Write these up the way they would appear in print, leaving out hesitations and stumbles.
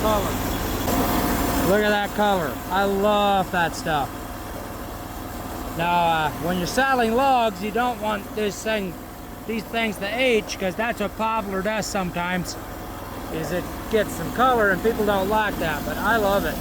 color. Look at that color. I love that stuff. Now, when you're selling logs, you don't want these things to age, because that's what poplar does sometimes, is it gets some color, and people don't like that, but I love it.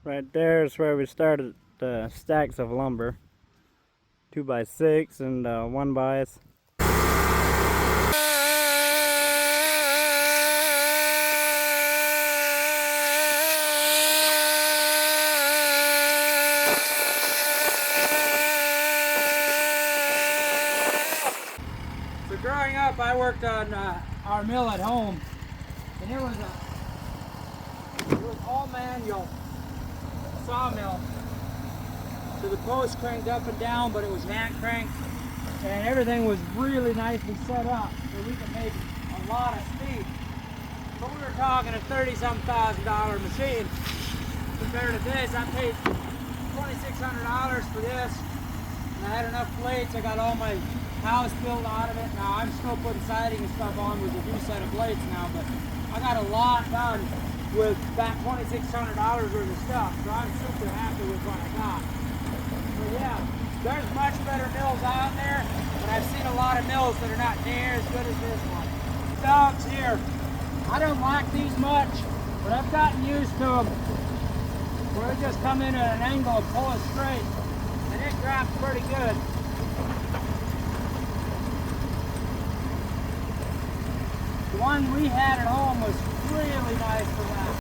Right there is where we started the stacks of lumber. 2x6 and 1x. So growing up, I worked on our mill at home, and it was all manual sawmill. So the post cranked up and down, but it was hand cranked, and everything was really nicely set up so we could make a lot of speed. But we were talking a $30,000 machine. Compared to this, I paid $2,600 for this, and I had enough plates. I got all my house built out of it. Now I'm still putting siding and stuff on with a new set of plates now, but I got a lot done with that $2,600 worth of stuff, so I'm super happy with what I got. So yeah, there's much better mills out there, but I've seen a lot of mills that are not near as good as this one. The dogs here, I don't like these much, but I've gotten used to them, where they just come in at an angle and pull it straight, and it drops pretty good. The one we had at home was really nice for that.